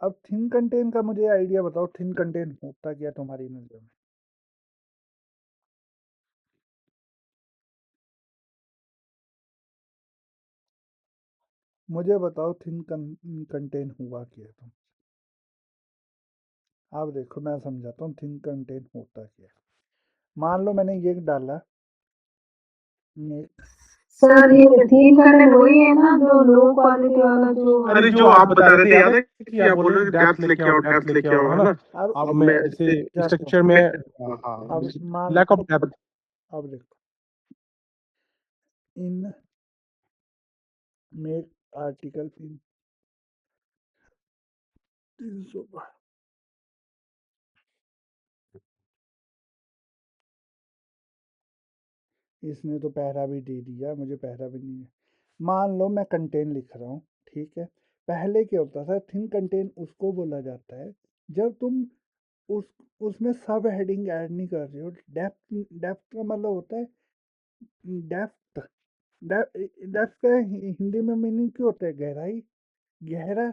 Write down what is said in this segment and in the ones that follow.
अब thin content का मुझे आइडिया बताओ, थिन कंटेंट होता क्या तुम्हारी नज़र में? मुझे बताओ थिन कंटेंट हुआ क्या है तुम। अब देखो मैं समझाता हूँ थिन कंटेंट होता क्या है। मान लो मैंने ये डाला, मे- सर ये थीम कंटेंट वही है ना जो लो क्वालिटी वाला जो अरे जो आप बता रहे थे याद है कि आप बोल रहे थे डेप्थ लेके आओ, डेप्थ लेके आओ, है ना? अब अब अब मैं मैं ऐसे जाता हूँ। स्ट्रक्चर में अब मान लैक ऑफ डेप्थ। अब देखो, इन मेक आर्टिकल इन 300 बार। इसने तो पहरा भी दे दिया, मुझे पहरा भी नहीं है। मान लो मैं कंटेंट लिख रहा हूँ, ठीक है। पहले क्या होता था, थिन कंटेंट उसको बोला जाता है जब तुम उस उसमें सब हेडिंग ऐड नहीं कर रहे हो। डेप्थ डेप्थ का मतलब होता है डेप्थ। डेप्थ का हिंदी में मीनिंग क्या होता है? गहराई, गहरा।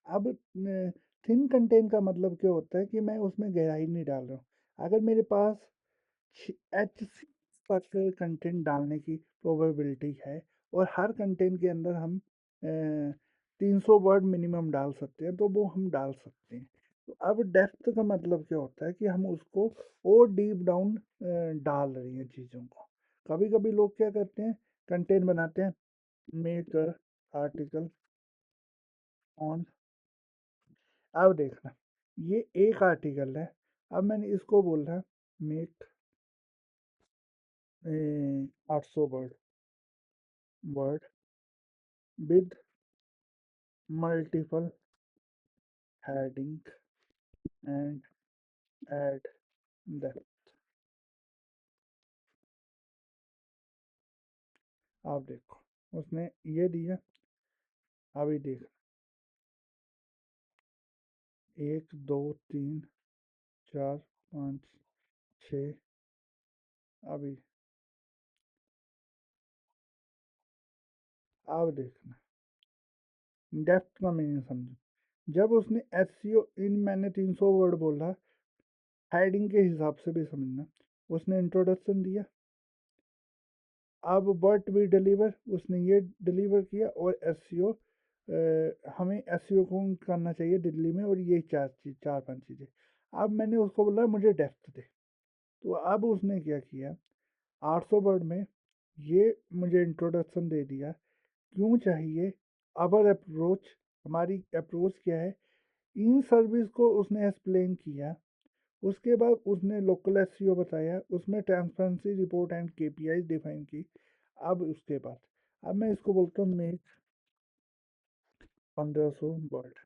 अब थिन कंटेंट का मतलब क्या होता है कि मैं उसमें गहराई नहीं डाल रहा हूँ। अगर मेरे पास एच तक कंटेंट डालने की प्रोबेबिलिटी है और हर कंटेंट के अंदर हम 300 वर्ड मिनिमम डाल सकते हैं, तो वो हम डाल सकते हैं। तो अब डेप्थ का मतलब क्या होता है कि हम उसको और डीप डाउन डाल रही हैं चीज़ों को। कभी कभी लोग क्या करते हैं, कंटेंट बनाते हैं, मेक आर्टिकल ऑन। अब देखना, ये एक आर्टिकल है। अब मैंने इसको बोल रहा है make 800 word word with multiple heading and add depth. आप देखो, उसने ये दिया। अभी देख, 1 2 3 4 5 6। अभी अब देखना, डेप्थ का मीनिंग समझो। जब उसने एस सी ओ इन, मैंने 300 वर्ड बोला, हेडिंग के हिसाब से भी समझना। उसने इंट्रोडक्शन दिया, अब व्हाट वी डिलीवर उसने ये डिलीवर किया, और एसईओ हमें एसईओ को करना चाहिए दिल्ली में, और ये चार चीज, चार पांच चीज़ें। अब मैंने उसको बोला मुझे डेप्थ दे, तो अब उसने क्या किया, 800 वर्ड में ये मुझे इंट्रोडक्शन दे दिया, क्यों चाहिए, अवर अप्रोच, हमारी अप्रोच क्या है, इन सर्विस को उसने एक्सप्लेन किया। उसके बाद उसने लोकल एसईओ बताया, उसमें transparency report and KPI define की। अब उसके बाद, अब मैं इसको बोलता हूँ मेक 1500 वर्ड।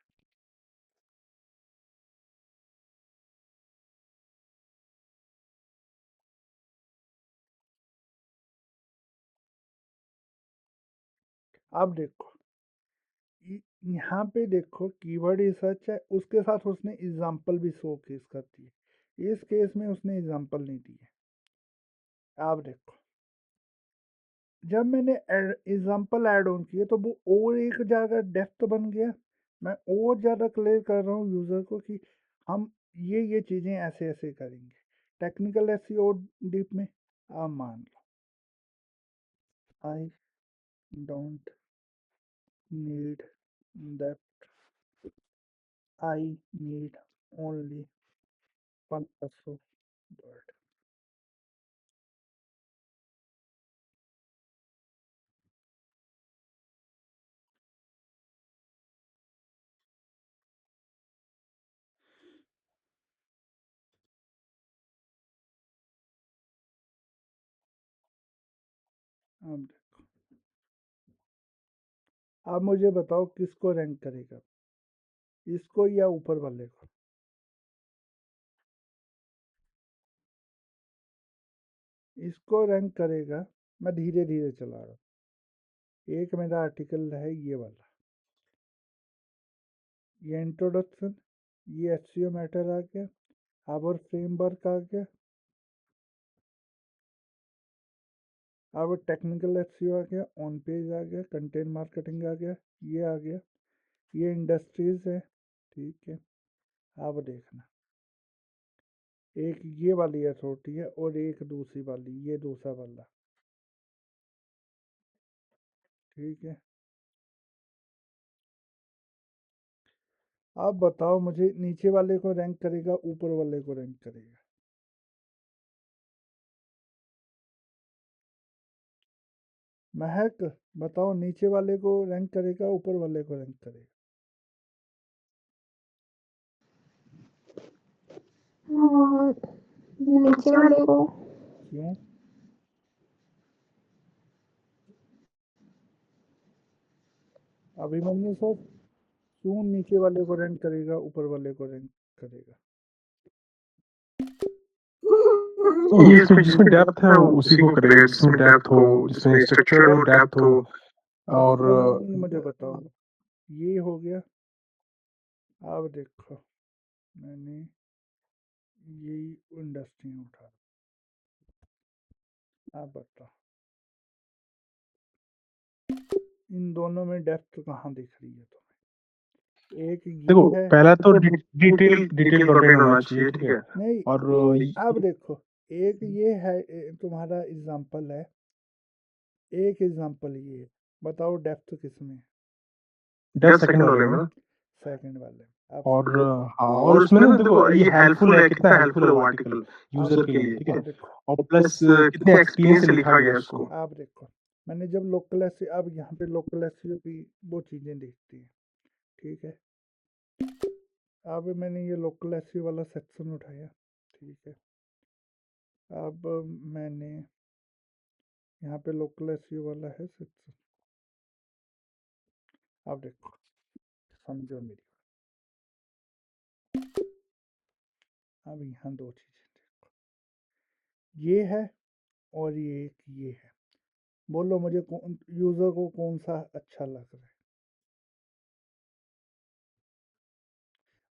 अब देखो, यहाँ पे देखो कीवर्ड रिसर्च है, उसके साथ उसने एग्जाम्पल भी शो केस करती है। इस केस में उसने एग्जाम्पल नहीं दी है। आप देखो, जब मैंने एग्जाम्पल ऐड ऑन किए तो वो और एक ज़्यादा डेप्थ बन गया। मैं और ज़्यादा क्लियर कर रहा हूँ यूज़र को कि हम ये चीज़ें ऐसे ऐसे करेंगे। टेक्निकल एसईओ डीप में, आप मान लो, I don't need that, I need only 1500 word. अब आप मुझे बताओ किसको रैंक करेगा, इसको या ऊपर वाले को? इसको रैंक करेगा। मैं धीरे धीरे चला रहा हूँ। एक मेरा आर्टिकल है ये वाला, ये इंट्रोडक्शन, ये एचसीओ मैटर आ गया, आवर फ्रेमवर्क आ गया, अब टेक्निकल एचसीओ आ गया, ऑन पेज आ गया, कंटेंट मार्केटिंग आ गया, ये आ गया, ये इंडस्ट्रीज है, ठीक है, अब देखना, एक ये वाली अथॉरिटी है और एक दूसरी वाली, ये दूसरा वाला। ठीक है, अब बताओ मुझे, नीचे वाले को रैंक करेगा, ऊपर वाले को रैंक करेगा? महक, बताओ, नीचे वाले को रैंक करेगा, ऊपर वाले को रैंक करेगा? और नीचे वाले को। क्यों? अभिमन्यु सर, क्यों नीचे वाले को रैंक करेगा, ऊपर वाले को रैंक करेगा? ये इसमें जिसमें डेप्थ है वो उसी को करेगा, जिसमें डेप्थ हो, जिसमें स्ट्रक्चर हो, डेप्थ हो। और मुझे बताओ, ये हो गया। अब देखो, मैंने यही इंडस्ट्री उठा, अब बताओ इन दोनों में डेप्थ कहाँ दिख रही है तुम्हें? एक देखो, ये है। पहला तो डिटेल डिटेल कंटेंट होना चाहिए, ठीक है। नहीं, और अब देखो, एक ये है, तुम्हारा एग्जाम्पल है, एक एग्जाम्पल ये है। बताओ डेप्थ किसमें? डेप्थ सेकंड वाले में ना। सेकंड वाले। अब और हाँ, और उसमें ना देखो ये हेल्पफुल है, कितना हेल्पफुल है वो आर्टिकल यूजर के लिए, ठीक है। और प्लस कितने एक्सपीरियंस से लिखा गया है उसको। आप देखो, मैंने जब लोकल एस, अब यहाँ पे लोकल एसईओ की वो चीज़ें देखती हैं, ठीक है। अब मैंने ये लोकल एसईओ वाला सेक्शन उठाया, ठीक है। अब मैंने यहाँ पे लोकल एसईओ वाला है सेक्शन। अब देखो, समझो मेरी बात। अब यहाँ दो चीज़ें देखो, ये है और ये एक ये है। बोलो मुझे, कौन यूज़र को कौन सा अच्छा लग रहा है?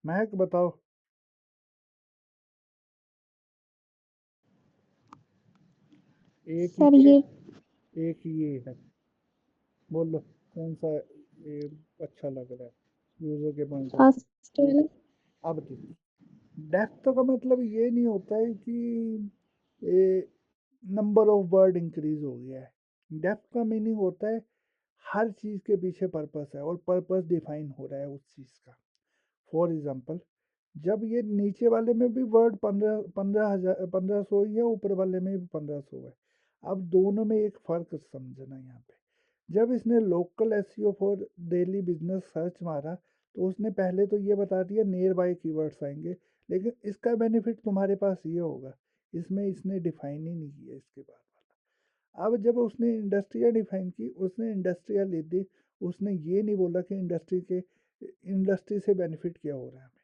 महक बताओ। एक सर ये, ये एक ये है। बोलो कौन सा ये अच्छा लग रहा है यूज़र के पॉइंट ऑफ व्यू? फर्स्ट वाला। अब देखो, डेप्थ का मतलब ये नहीं होता है कि ये नंबर ऑफ वर्ड इंक्रीज हो गया है। डेप्थ का मीनिंग होता है हर चीज़ के पीछे पर्पस है और पर्पस डिफाइन हो रहा है उस चीज़ का। फॉर एग्जांपल, जब ये नीचे वाले में भी वर्ड 1500 ही है, ऊपर वाले में भी 1500 है। अब दोनों में एक फ़र्क समझना यहाँ पे। जब इसने local SEO for daily business search मारा, तो उसने पहले तो ये बता दिया नियर बाय कीवर्ड्स आएंगे, लेकिन इसका बेनिफिट तुम्हारे पास ये होगा, इसमें इसने डिफाइन ही नहीं किया इसके बाद वाला। अब जब उसने इंडस्ट्रियल डिफाइन की, उसने इंडस्ट्रियल ली थी, उसने ये नहीं बोला कि इंडस्ट्री से बेनिफिट क्या हो रहा है हमें।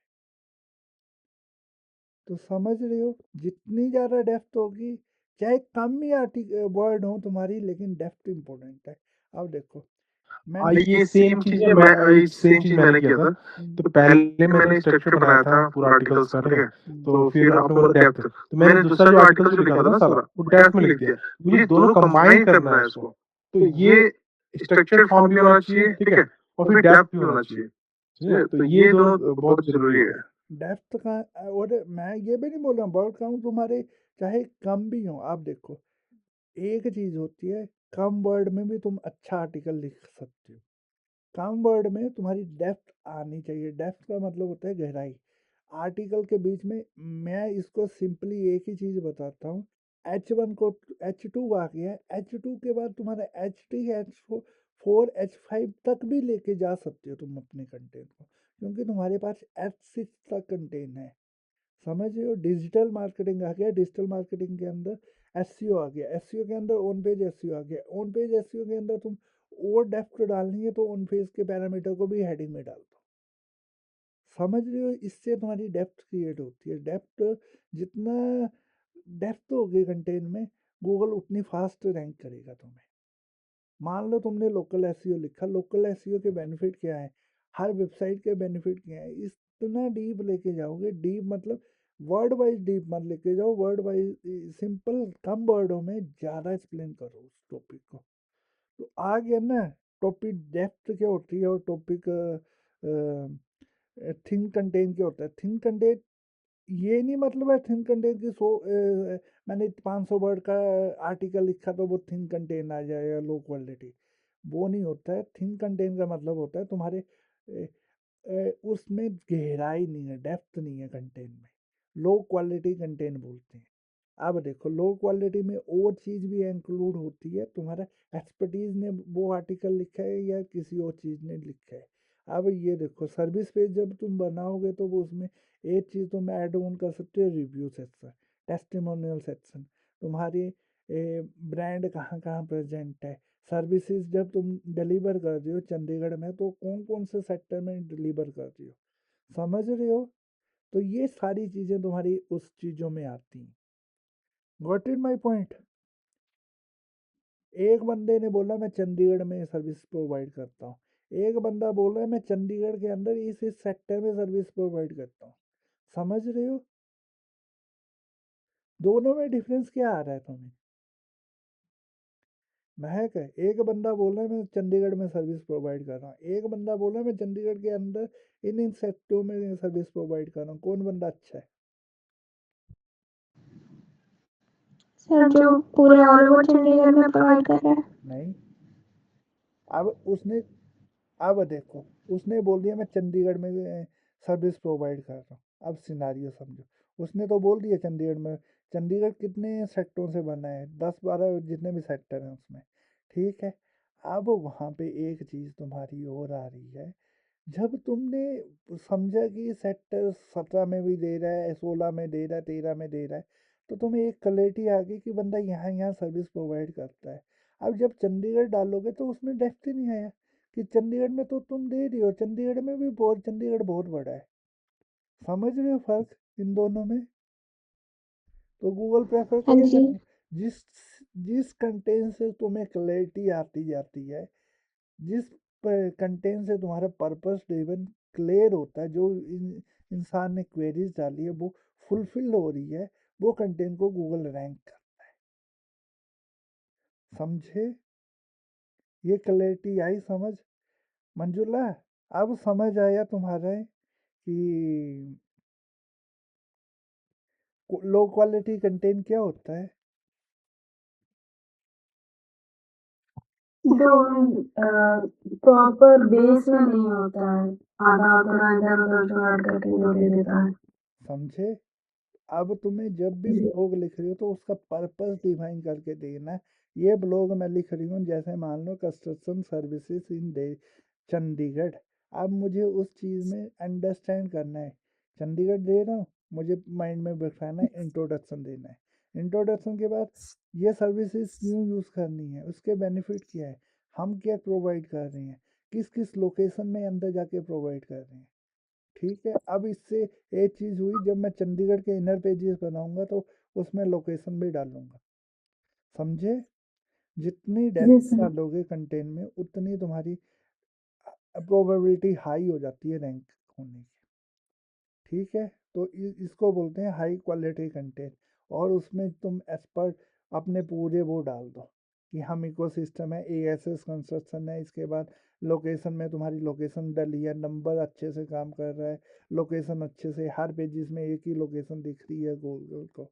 तो समझ रहे हो, जितनी ज़्यादा डेप्थ होगी, चाहे कम ही वर्ड हो तुम्हारी, लेकिन डेप्थ इंपॉर्टेंट है। अब देखो, मैंने ये सेम चीज है, मैं सेम चीज मैंने किया था। तो पहले मैंने स्ट्रक्चर बनाया था पूरा आर्टिकल्स का, ठीक है। तो फिर आपने बोला डेप्थ, तो मैंने दूसरा जो आर्टिकल जो लिखा था ना सारा, वो डेप्थ में लिख दिया। मुझे दोनों कंबाइन करना है इसको, तो ये स्ट्रक्चर्ड फॉर्म भी होना चाहिए, ठीक है, और फिर डेप्थ भी होना चाहिए, ठीक है? तो ये दोनों बहुत जरूरी है। डेप्थ का, और मैं ये भी नहीं बोल रहा हूँ वर्ड काउंट तुम्हारे चाहे कम भी हो। आप देखो, एक चीज़ होती है, कम वर्ड में भी तुम अच्छा आर्टिकल लिख सकते हो। कम वर्ड में तुम्हारी डेप्थ आनी चाहिए। डेप्थ का मतलब होता है गहराई। आर्टिकल के बीच में, मैं इसको सिंपली एक ही चीज़ बताता हूँ। H1 को H2 आ गया, H2 के बाद तुम्हारा H3 H4 H5 तक भी लेके जा सकते हो तुम अपने कंटेंट को, क्योंकि तुम्हारे पास H6 तक कंटेंट है। समझ रहे हो, डिजिटल मार्केटिंग आ गया, डिजिटल मार्केटिंग के अंदर एसईओ आ गया, एसईओ के अंदर ऑन पेज एसईओ आ गया, ऑन पेज एसईओ के अंदर तुम और डेप्थ डालनी है तो ऑन पेज के पैरामीटर को भी हेडिंग में डाल दो। समझ रहे हो, इससे तुम्हारी डेप्थ क्रिएट होती है। डेप्थ, जितना डेप्थ होगी कंटेंट में, गूगल उतनी फास्ट रैंक करेगा तुम्हें। मान लो तुमने लोकल एसईओ लिखा, लोकल एसईओ के बेनिफिट क्या है, हर वेबसाइट के बेनिफिट क्या है, इतना डीप लेके जाओगे, डीप मतलब वर्ड वाइज डीप मत लेके जाओ, वर्ड वाइज सिंपल कम वर्डों में ज़्यादा एक्सप्लेन करो उस टॉपिक को, तो आ गया ना। टॉपिक डेप्थ क्या होती है और टॉपिक थिन कंटेंट क्या होता है? थिन कंटेंट ये नहीं मतलब है थिन कंटेंट की मैंने 500 वर्ड का आर्टिकल लिखा तो वो थिन कंटेंट आ जाएगा लो क्वालिटी। वो नहीं होता है। थिन कंटेंट का मतलब होता है तुम्हारे उसमें गहराई नहीं है, डेप्थ नहीं है कंटेंट में। लो क्वालिटी कंटेंट बोलते हैं। अब देखो लो क्वालिटी में और चीज़ भी इंक्लूड होती है, तुम्हारा एक्सपर्टीज ने वो आर्टिकल लिखा है या किसी और चीज़ ने लिखा है। अब ये देखो सर्विस पेज जब तुम बनाओगे तो वो उसमें एक चीज़ तुम ऐड ऑन कर सकते हो, रिव्यू सेक्शन, टेस्टिमोनियल सेक्शन, तुम्हारी ब्रांड कहाँ कहाँ प्रेजेंट है, सर्विसेज जब तुम डिलीवर कर रहे हो चंडीगढ़ में तो कौन कौन से सेक्टर में डिलीवर कर रही हो, समझ रहे हो? तो ये सारी चीज़ें तुम्हारी उस चीज़ों में आती हैं। Got it my point? एक बंदे ने बोला मैं चंडीगढ़ में सर्विस प्रोवाइड करता हूँ, एक बंदा बोल रहा है मैं चंडीगढ़ के अंदर इस सेक्टर में सर्विस प्रोवाइड करता हूँ। समझ रहे हो? दोनों में डिफरेंस क्या आ रहा है तुम्हें? महक है, एक बंदा बोल रहा है मैं चंडीगढ़ में सर्विस प्रोवाइड कर रहा हूँ, एक बंदा बोल रहा है मैं चंडीगढ़ के अंदर इन सेक्टरों में सर्विस प्रोवाइड कर रहा हूँ। कौन बंदा अच्छा है? सर जो पूरे ऑल ओवर चंडीगढ़ में प्रोवाइड कर रहा है। नहीं। अब उसने अब देखो उसने बोल दिया मैं चंडीगढ़ में सर्विस प्रोवाइड कर रहा हूँ। अब सिनारियो समझो, उसने तो बोल दिया चंडीगढ़ में। चंडीगढ़ कितने सेक्टरों से बना है? 10-12 जितने भी सेक्टर हैं उसमें, ठीक है। अब वहाँ पे एक चीज़ तुम्हारी और आ रही है, जब तुमने समझा कि सेक्टर 17 में भी दे रहा है, 16 में दे रहा है, 13 में दे रहा है, तो तुम्हें एक क्लैरिटी आ गई कि बंदा यहाँ यहाँ सर्विस प्रोवाइड करता है। अब जब चंडीगढ़ डालोगे तो उसमें डेप्थ ही नहीं आया कि चंडीगढ़ में तो तुम दे रही हो, चंडीगढ़ में भी बहुत, चंडीगढ़ बहुत बड़ा है। समझ रहे हो फर्क इन दोनों में? तो गूगल प्रेफर हाँ करेगा जी। नहीं। जिस जिस कंटेंट से तुम्हें क्लैरिटी आती जाती है, जिस कंटेंट से तुम्हारा पर्पस ड्रिवन क्लियर होता है, जो इंसान ने क्वेरीज डाली है वो फुलफिल हो रही है, वो कंटेंट को गूगल रैंक कर। समझे? ये क्लैरिटी आई समझ? मंजुला, अब समझ आया तुम्हारा कि लो क्वालिटी कंटेंट क्या होता है? जो प्रॉपर बेस में नहीं होता है, आधा उतना इधर उधर जो ऐड करके जो दे देता है। समझे? अब तुम्हें जब भी ब्लॉग लिख रही हो तो उसका पर्पस डिफाइन करके देना है। ये ब्लॉग मैं लिख रही हूँ जैसे मान लो कंस्ट्रक्शन सर्विसेज इन चंडीगढ़। अब मुझे उस चीज़ में अंडरस्टैंड करना है। चंडीगढ़ दे रहा हूँ, मुझे माइंड में बैठाना है, इंट्रोडक्शन देना है। इंट्रोडक्शन के बाद ये सर्विसेज क्यों यूज़ करनी है, उसके बेनिफिट क्या है, हम क्या प्रोवाइड कर रहे हैं, किस किस लोकेशन में अंदर जाके प्रोवाइड कर रहे हैं। ठीक है। अब इससे एक चीज़ हुई, जब मैं चंडीगढ़ के इनर पेजेस बनाऊंगा तो उसमें लोकेशन भी डालूंगा। समझे? जितनी जी डेप्थ सर। डालोगे कंटेंट में उतनी तुम्हारी प्रोबेबिलिटी हाई हो जाती है रैंक होने की। ठीक है। तो इसको बोलते हैं हाई क्वालिटी कंटेंट। और उसमें तुम एक्सपर्ट अपने पूरे वो डाल दो कि हम इकोसिस्टम है, एएसएस कंस्ट्रक्शन है, इसके बाद लोकेशन में तुम्हारी लोकेशन डली है, नंबर अच्छे से काम कर रहा है, लोकेशन अच्छे से हर पेजेस में एक ही लोकेशन दिख रही है गूगल को।